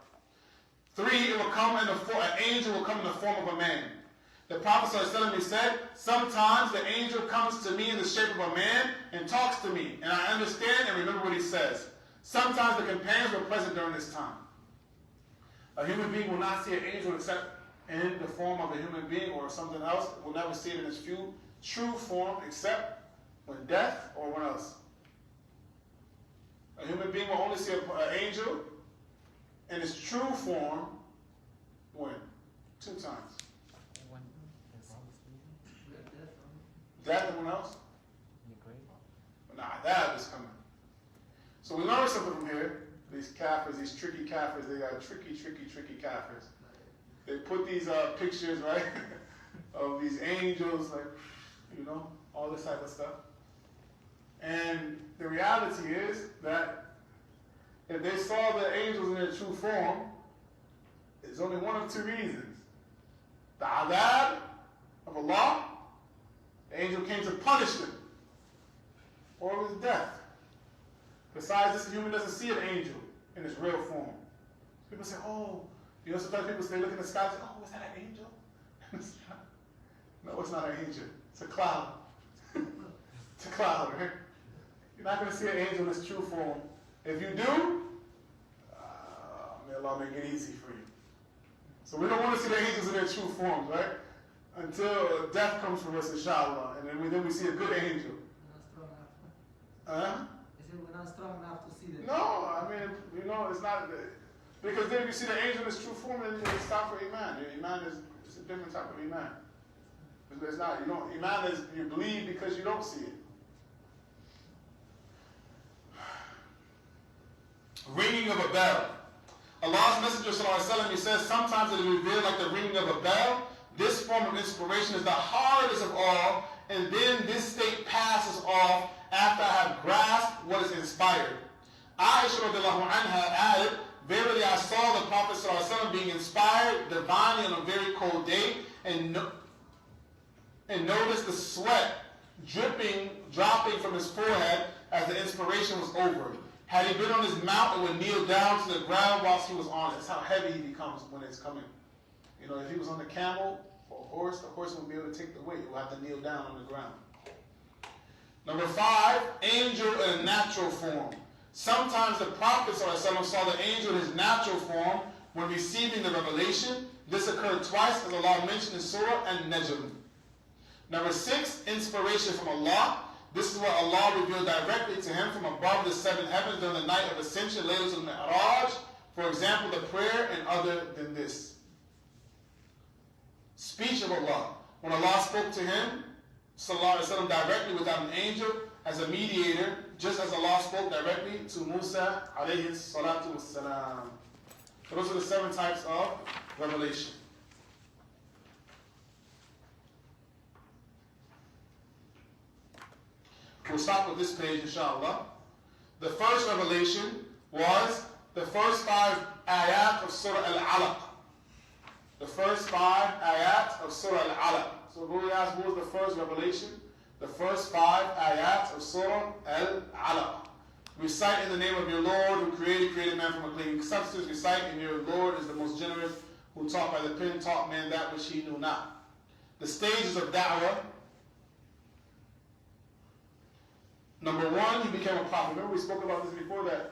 Three, it will come in an angel will come in the form of a man. The Prophet ﷺ said, sometimes the angel comes to me in the shape of a man and talks to me, and I understand and remember what he says. Sometimes the companions were present during this time. A human being will not see an angel except in the form of a human being or something else. Will never see it in its true form except when death or when else. A human being will only see an angel in its true form When? 2 times. When Death and what else? you great. Nah, that is coming. So we learned something from here. These kafirs, these tricky kafirs, they got tricky kafirs. They put these pictures, right, of these angels, like, you know, all this type of stuff. And the reality is that if they saw the angels in their true form, there's only one of 2 reasons. The adab of Allah, the angel came to punish them, or it was death. Besides this, the human doesn't see an angel in its real form. People say, oh, you know, sometimes people say, look in the sky and say, oh, was that an angel? No, it's not an angel. It's a cloud. It's a cloud, right? You're not going to see an angel in its true form. If you do, may Allah make it easy for you. So we don't want to see the angels in their true forms, right? Until death comes from us, inshallah, and then we see a good angel. We're not strong enough to see them. No, I mean, you know, it's not, because then if you see the angel in its true form, then it's time for Iman. Your Iman is a different type of Iman. It's not, you know, Iman is you believe because you don't see it. Ringing of a bell. Allah's Messenger ﷺ, he says, sometimes it is revealed like the ringing of a bell. This form of inspiration is the hardest of all, and then this state passes off after I have grasped what is inspired. Aisha radiallahu anha added, verily I saw the Prophet ﷺ being inspired divinely on a very cold day, and noticed the sweat dropping from his forehead as the inspiration was over. Had he been on his mount, it would kneel down to the ground whilst he was on it. That's how heavy he becomes when it's coming. You know, if he was on the camel or a horse, the horse wouldn't be able to take the weight. He would have to kneel down on the ground. Number 5, angel in a natural form. Sometimes the Prophet ﷺ saw the angel in his natural form when receiving the revelation. This occurred twice, as Allah mentioned in Surah An-Najm. Number 6, inspiration from Allah. This is what Allah revealed directly to him from above the 7 heavens during the night of ascension, Laylatul Mi'raj. For example, the prayer and other than this. Speech of Allah. When Allah spoke to him, sallallahu alaihi wasallam, directly without an angel as a mediator, just as Allah spoke directly to Musa alayhi salatu wassalam. So those are the 7 types of revelation. We'll stop with this page, inshallah. The first revelation was the first 5 ayat of Surah Al-Alaq. The first 5 ayat of Surah Al-Alaq. So we ask, what was the first revelation? The first 5 ayat of Surah Al-Alaq. Recite in the name of your Lord who created man from a clean substance. Recite in your Lord is the most generous, who taught by the pen taught man that which he knew not. The stages of da'wah. Number 1, he became a prophet. Remember we spoke about this before, that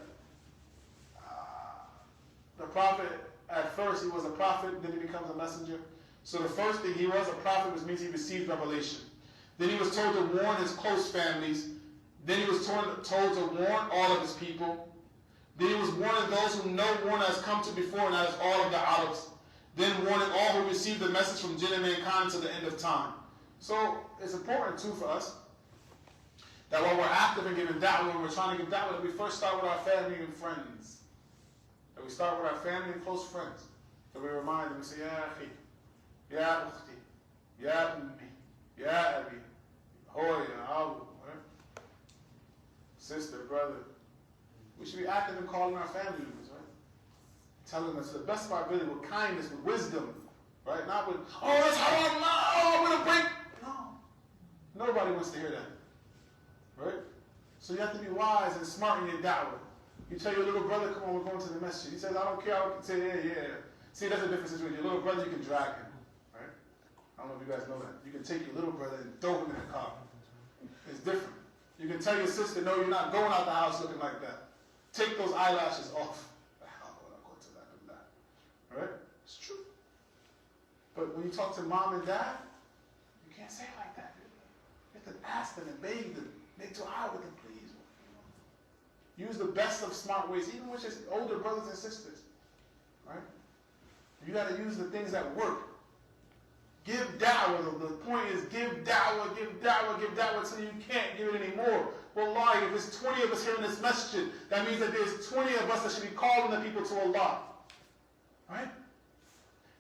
the prophet, at first he was a prophet, then he becomes a messenger. So the first thing, he was a prophet, which means he received revelation. Then he was told to warn his close families. Then he was told to warn all of his people. Then he was warning those whom no warner has come to before, and that is all of the Arabs. Then warning all who received the message from jinn and mankind to the end of time. So it's important too for us that while we're active in giving da'wah, when we're trying to give da'wah, that we first start with our family and friends. That we start with our family and close friends. That we remind them, we say, Ya akhi, Ya ukhti, Ya ummi, Ya abi, Hoy, Abu, right? Sister, brother. We should be active in calling our family members, right? Telling us to the best of our ability, with kindness, with wisdom, right? Not with, oh, that's haram, oh, I'm going to break. No. Nobody wants to hear that. Right? So you have to be wise and smart in your da'wah. You tell your little brother, come on, we're going to the masjid. He says, I don't care. I can say, yeah. See, that's a different situation. Your little brother, you can drag him. Right? I don't know if you guys know that. You can take your little brother and throw him in the car. It's different. You can tell your sister, no, you're not going out the house looking like that. Take those eyelashes off. Right? It's true. But when you talk to mom and dad, you can't say it like that. You have to ask them and beg them. Make dua with them, please. Use the best of smart ways, even with his older brothers and sisters. Right? You got to use the things that work. Give da'wah. The point is give da'wah, give da'wah, give da'wah till you can't give it anymore. Wallahi, if there's 20 of us here in this masjid, that means that there's 20 of us that should be calling the people to Allah. Right?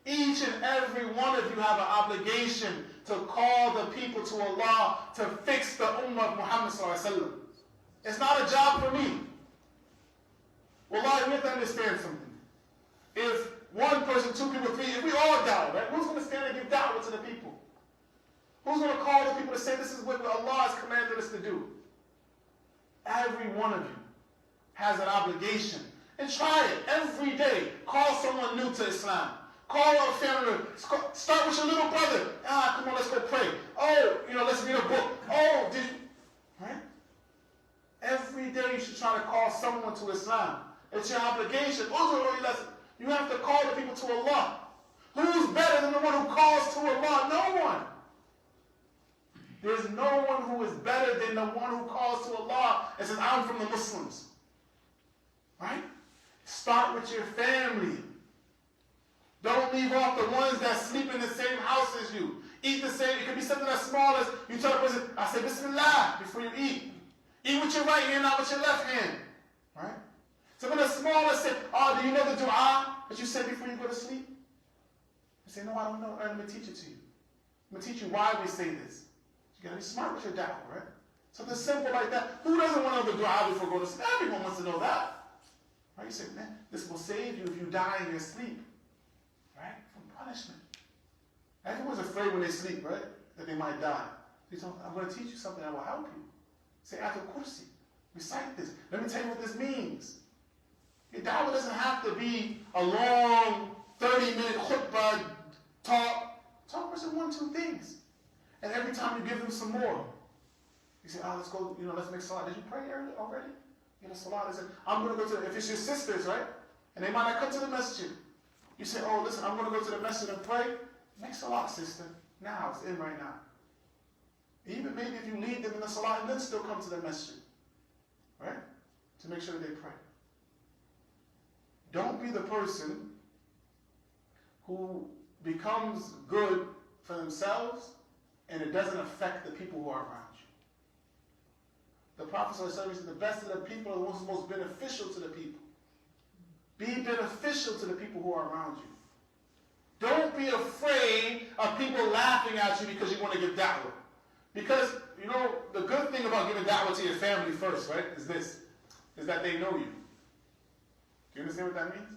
Each and every one of you have an obligation to call the people to Allah to fix the ummah of Muhammad sallallahu alaihi wasallam. It's not a job for me. Wallahi, we have to understand something. If one person, two people, three, if we all da'wah, right? Who's going to stand and give da'wah to the people? Who's going to call the people to say this is what Allah has commanded us to do? Every one of you has an obligation. And try it every day. Call someone new to Islam. Call a family member. Start with your little brother. Come on, let's go pray. Oh, let's read a book. Oh, did you? Right? Every day you should try to call someone to Islam. It's your obligation. You have to call the people to Allah. Who's better than the one who calls to Allah? No one. There's no one who is better than the one who calls to Allah and says, I'm from the Muslims. Right? Start with your family. Don't leave off the ones that sleep in the same house as you. Eat the same. It could be something as small as you tell the person, I say Bismillah before you eat. Eat with your right hand, not with your left hand. Right? Something as small as say, do you know the dua that you said before you go to sleep? You say, no, I don't know. Let me teach it to you. I'm going to teach you why we say this. You got to be smart with your da'wah, right? Something simple like that. Who doesn't want to know the dua before going to sleep? Everyone wants to know that. Right? You say, man, this will save you if you die in your sleep. Right? From punishment. Everyone's afraid when they sleep, right? That they might die. So I'm going to teach you something that will help you. Say Ayatul Kursi. Recite this. Let me tell you what this means. Your da'wah doesn't have to be a long 30-minute khutbah talk. Talk person 1, 2 things. And every time you give them some more. You say, let's go, let's make salah. Did you pray already? Salah. They say, I'm going to go to, if it's your sisters, right? And they might not come to the masjid. You say, listen, I'm going to go to the masjid and pray. Make salah, sister. Now, it's in right now. Even maybe if you lead them in the salah and then still come to the masjid. Right? To make sure that they pray. Don't be the person who becomes good for themselves and it doesn't affect the people who are around you. The Prophet ﷺ said the best of the people are the ones who are most beneficial to the people. Be beneficial to the people who are around you. Don't be afraid of people laughing at you because you want to give da'wah. Because, the good thing about giving da'wah to your family first, right, is this, is that they know you. Do you understand what that means?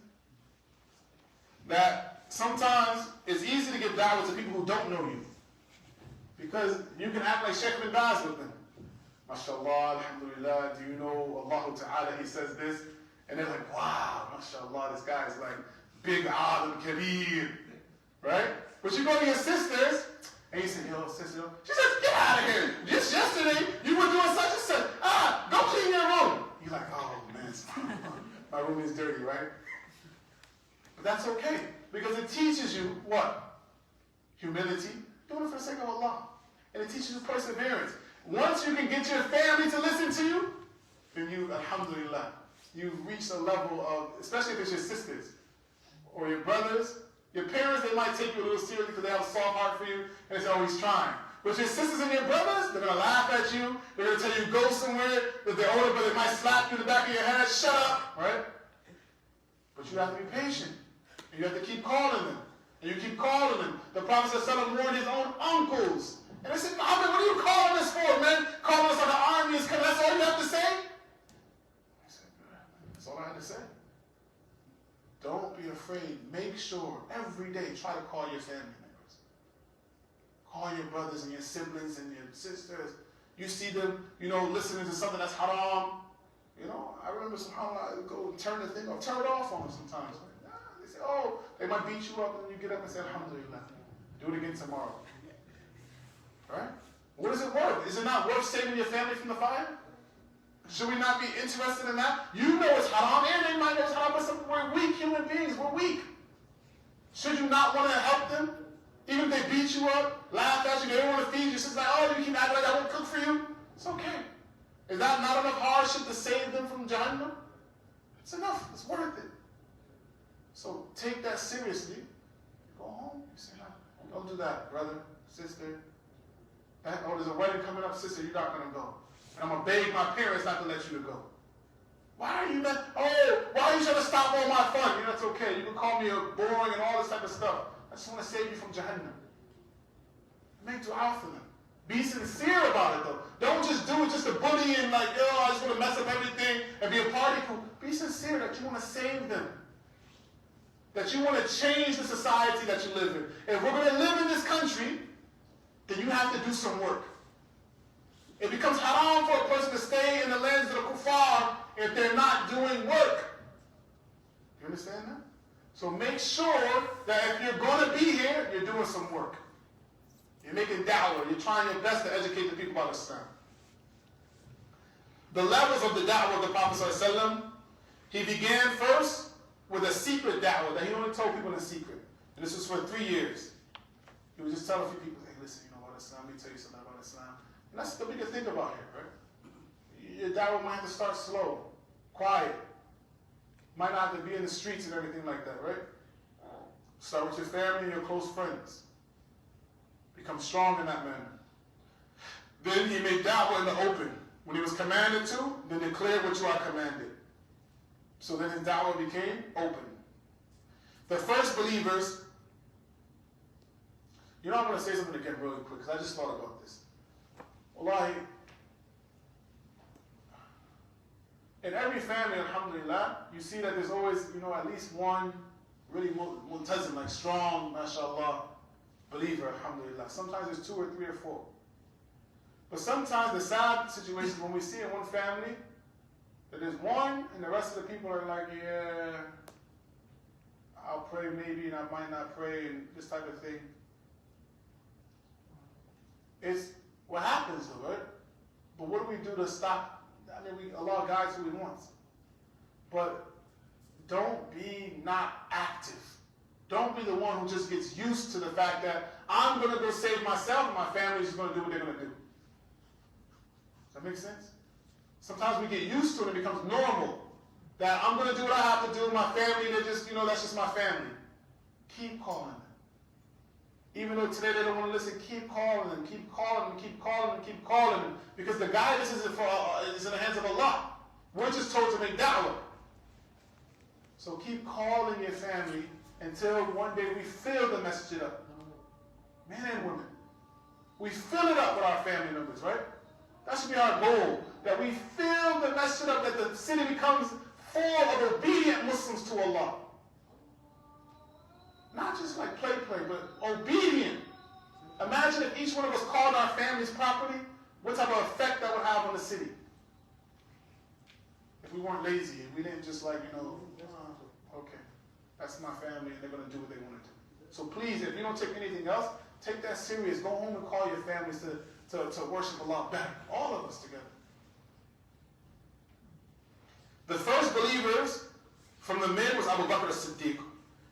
That sometimes it's easy to give da'wah to people who don't know you. Because you can act like Sheikh bin Baz with them. MashaAllah, alhamdulillah, do you know Allah Ta'ala, he says this. And they're like, wow, MashaAllah, this guy is like big alim, kabir. Right? But you go to your sisters, and you say, yo, sister, she says, get out of here. Just yesterday, you were doing such and such. Go clean your room. You're like, oh, man, my room is dirty, right? But that's okay, because it teaches you what? Humility. Doing it for the sake of Allah. And it teaches you perseverance. Once you can get your family to listen to you, then you, alhamdulillah, you've reached a level of, especially if it's your sisters or your brothers, your parents, they might take you a little seriously because they have a soft heart for you, and they say, he's trying. But your sisters and your brothers, they're going to laugh at you, they're going to tell you go somewhere, that they're older, but they might slap you in the back of your head, shut up, right? But you have to be patient, and you have to keep calling them, and you keep calling them. The Prophet ﷺ warned his own uncles, and they said, Muhammad, what are you calling us for, man? Calling us like an army is coming, that's all you have to say? I said, that's all I had to say. Don't be afraid. Make sure every day try to call your family members. Call your brothers and your siblings and your sisters. You see them, listening to something that's haram. I remember subhanAllah, I go and turn the thing off, turn it off on them sometimes. They say, they might beat you up, and then you get up and say, alhamdulillah, do it again tomorrow. Right? What is it worth? Is it not worth saving your family from the fire? Should we not be interested in that? You know it's haram, and they might know it's haram, but we're weak human beings. We're weak. Should you not want to help them? Even if they beat you up, laugh at you, they don't want to feed you. It's like, you keep acting like I won't cook for you. It's okay. Is that not enough hardship to save them from Jahannam? It's enough. It's worth it. So take that seriously. Go home. You say, no, don't do that, brother, sister. Oh, there's a wedding coming up, sister, you're not going to go. And I'm going to beg my parents not to let you to go. Why are you not? Oh, why are you trying to stop all my fun? You know, it's okay. You can call me boring and all this type of stuff. I just want to save you from Jahannam. Make dua for them. Be sincere about it, though. Don't just do it just to bully and like, yo, I just want to mess up everything and be a party fool. Be sincere that you want to save them. That you want to change the society that you live in. If we're going to live in this country, then you have to do some work. It becomes haram for a person to stay in the lands of the kuffar if they're not doing work. You understand that? So make sure that if you're going to be here, you're doing some work. You're making da'wah. You're trying your best to educate the people about Islam. The levels of the da'wah of the Prophet ﷺ, he began first with a secret da'wah that he only told people in secret. And this was for 3 years. He would just tell a few people, hey, listen, you know about Islam, let me tell you something about Islam. And that's what we can think about here, right? Your da'wah might have to start slow, quiet. Might not have to be in the streets and everything like that, right? Start with your family and your close friends. Become strong in that manner. Then he made da'wah in the open. When he was commanded to, then declare what you are commanded. So then his da'wah became open. The first believers, you know, I'm going to say something again really quick because I just thought about this. Wallahi, in every family, alhamdulillah, you see that there's always, you know, at least one really multazim, like strong, mashallah, believer, alhamdulillah. Sometimes there's 2 or 3 or 4. But sometimes the sad situation when we see in one family that there's one and the rest of the people are like, yeah, I'll pray maybe and I might not pray and this type of thing. It's what happens though, right? But what do we do to stop? I mean, Allah guides who He wants. But don't be not active. Don't be the one who just gets used to the fact that I'm going to go save myself and my family's just going to do what they're going to do. Does that make sense? Sometimes we get used to it and it becomes normal. That I'm going to do what I have to do. My family, they're just, you know, that's just my family. Keep calling them. Even though today they don't want to listen, keep calling them, keep calling them, keep calling them, keep calling them. Because the guidance is in the hands of Allah. We're just told to make da'wah. So keep calling your family until one day we fill the masjid up. Men and women. We fill it up with our family members, right? That should be our goal. That we fill the masjid up, that the city becomes full of obedient Muslims to Allah. Not just like play, but obedient. Imagine if each one of us called our families properly, what type of effect that would have on the city. If we weren't lazy, if we didn't just like, you know, okay, that's my family and they're going to do what they want to do. So please, if you don't take anything else, take that serious. Go home and call your families to worship Allah better. All of us together. The first believers from the men was Abu Bakr as-Siddiq.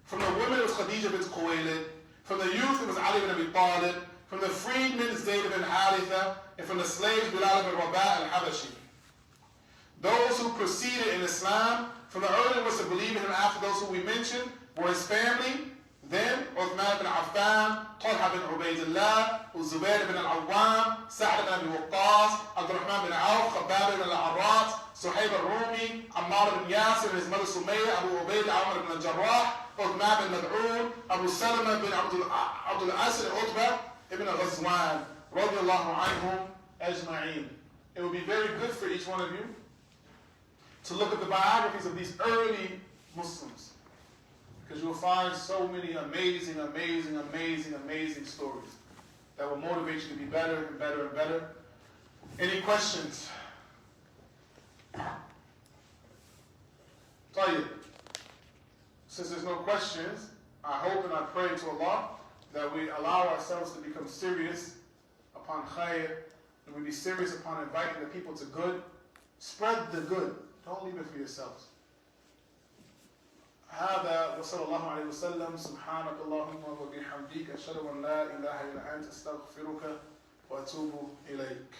From the women it was Khadija bint Khuwaylid. From the youth it was Ali bin Abi Talib. From the freedmen Zayd bin Haritha. And from the slaves Bilal bin Rabah al-Habashi. Those who proceeded in Islam, from the early ones to believe in him after those who we mentioned, were his family. Then Uthman bin Affan, Talha bin Ubaydullah, Zubair bin al-Awwam, Sa'd bin Abi Waqqas, Abdurrahman bin Auf, Khabbab bin al-Arrat, Suhayb al-Rumi, Ammar bin Yasir, and his mother Sumayya, Abu Ubayd, Amr bin al-Jarrah, Uthman bin Mad'un, Abu Salama bin Abdul Asad, Utbah ibn al-Ghazwan, radiyallahu anhum ajma'in. It would be very good for each one of you to look at the biographies of these early Muslims. Because you'll find so many amazing, amazing, amazing, amazing stories that will motivate you to be better and better and better. Any questions? Tayyib. Since there's no questions, I hope and I pray to Allah that we allow ourselves to become serious upon khair, and we be serious upon inviting the people to good. Spread the good. Don't leave it for yourselves. هذا وصلى الله عليه وسلم سبحانك اللهم وبحمدك أشهد أن لا إله إلا أنت أستغفرك وأتوب إليك